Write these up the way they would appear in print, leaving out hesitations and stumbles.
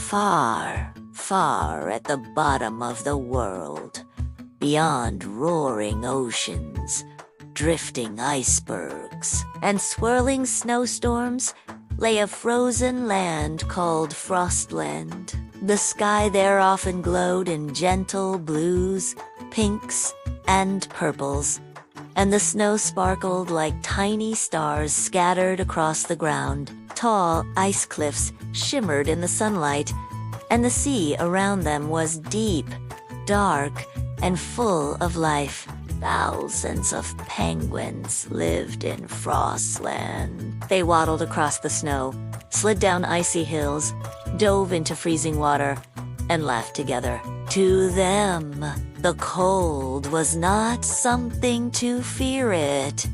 Far, far at the bottom of the world, beyond roaring oceans, drifting icebergs, and swirling snowstorms, lay a frozen land called Frostland. The sky there often glowed in gentle blues, pinks, and purples, and the snow sparkled like tiny stars scattered across the ground. Tall ice cliffs shimmered in the sunlight, and the sea around them was deep, dark, and full of life. Thousands of penguins lived in Frostland. They waddled across the snow, slid down icy hills, dove into freezing water, and laughed together. To them, the cold was not something to fear, it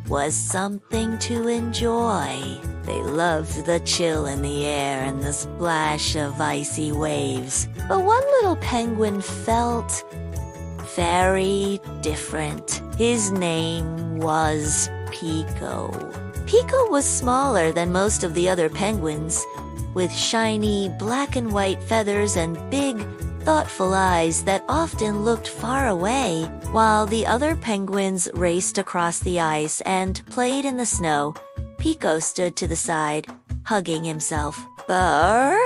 was something to enjoy. They loved the chill in the air and the splash of icy waves. But one little penguin felt very different. His name was Pico. Pico was smaller than most of the other penguins, with shiny black and white feathers and big, thoughtful eyes that often looked far away. While the other penguins raced across the ice and played in the snow, Pico stood to the side, hugging himself. "Burr?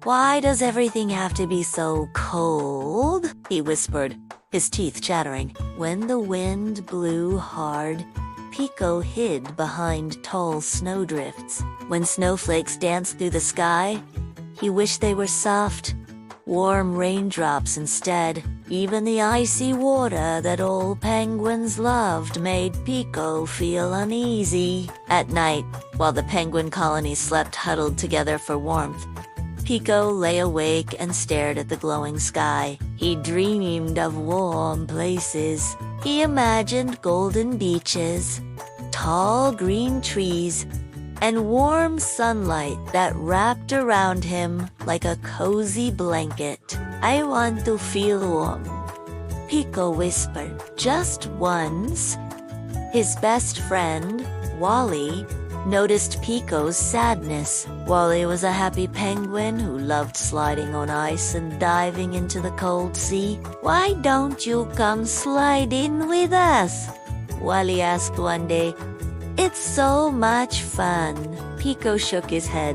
Why does everything have to be so cold?" he whispered, his teeth chattering. When the wind blew hard, Pico hid behind tall snowdrifts. When snowflakes danced through the sky, he wished they were soft, warm raindrops instead. Even the icy water that old penguins loved made Pico feel uneasy. At night, while the penguin colony slept huddled together for warmth, Pico lay awake and stared at the glowing sky. He dreamed of warm places. He imagined golden beaches, tall green trees, and warm sunlight that wrapped around him like a cozy blanket. "I want to feel warm," Pico whispered. Just once, his best friend, Wally, noticed Pico's sadness. Wally was a happy penguin who loved sliding on ice and diving into the cold sea. "Why don't you come slide in with us?" Wally asked one day. "It's so much fun." Pico shook his head.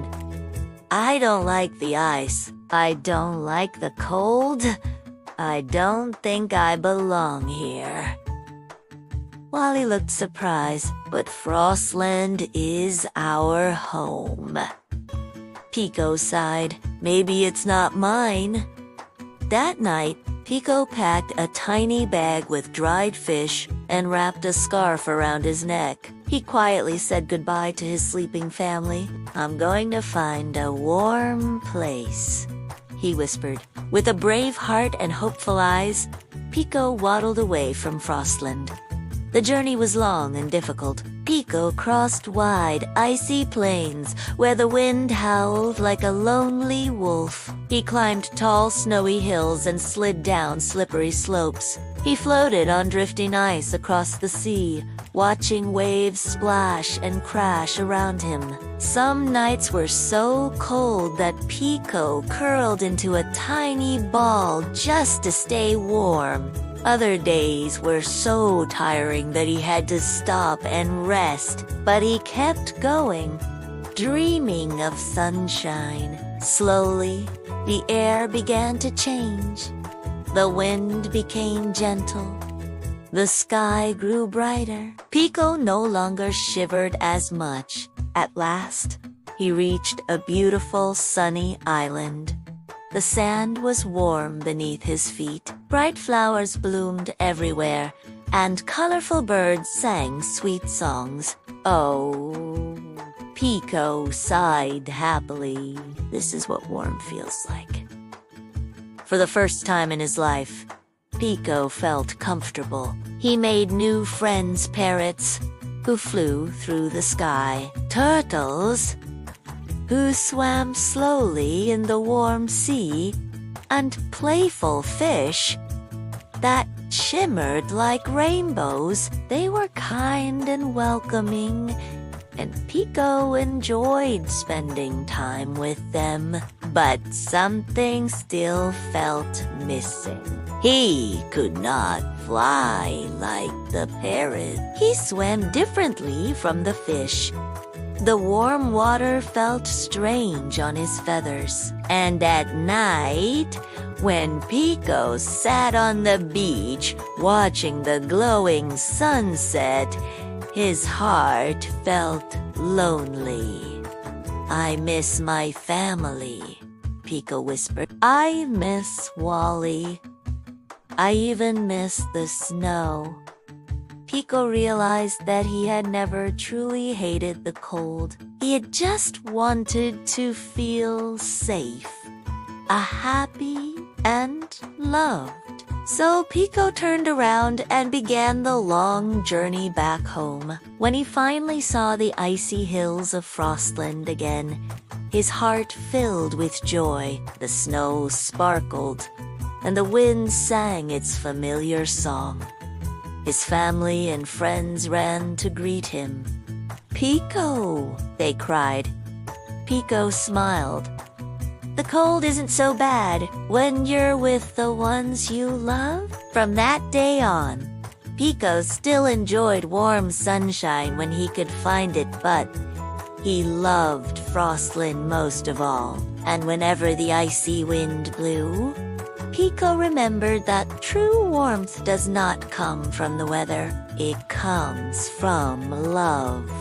"I don't like the ice. I don't like the cold. I don't think I belong here." Wally looked surprised. "But Frostland is our home." Pico sighed. "Maybe it's not mine." That night, Pico packed a tiny bag with dried fish and wrapped a scarf around his neck. He quietly said goodbye to his sleeping family. "I'm going to find a warm place," he whispered. With a brave heart and hopeful eyes, Pico waddled away from Frostland. The journey was long and difficult. Pico crossed wide, icy plains where the wind howled like a lonely wolf. He climbed tall, snowy hills and slid down slippery slopes. He floated on drifting ice across the sea, watching waves splash and crash around him. Some nights were so cold that Pico curled into a tiny ball just to stay warm. Other days were so tiring that he had to stop and rest, but he kept going, dreaming of sunshine. Slowly, the air began to change. The wind became gentle. The sky grew brighter. Pico no longer shivered as much. At last, he reached a beautiful sunny island. The sand was warm beneath his feet. Bright flowers bloomed everywhere, and colorful birds sang sweet songs. Oh, Pico sighed happily. This is what warm feels like. For the first time in his life, Pico felt comfortable. He made new friends, parrots, who flew through the sky, turtles, who swam slowly in the warm sea, and playful fish that shimmered like rainbows. They were kind and welcoming, and Pico enjoyed spending time with them. But something still felt missing. He could not fly like the parrot. He swam differently from the fish. The warm water felt strange on his feathers, and at night, when Pico sat on the beach watching the glowing sunset, his heart felt lonely. "I miss my family," Pico whispered. "I miss Wally. I even miss the snow." Pico realized that he had never truly hated the cold. He had just wanted to feel safe, happy, and loved. So Pico turned around and began the long journey back home. When he finally saw the icy hills of Frostland again, his heart filled with joy. The snow sparkled, and the wind sang its familiar song. His family and friends ran to greet him. "Pico!" they cried. Pico smiled. "The cold isn't so bad when you're with the ones you love." From that day on, Pico still enjoyed warm sunshine when he could find it, but he loved Frostland most of all. And whenever the icy wind blew, Pico remembered that true warmth does not come from the weather. It comes from love.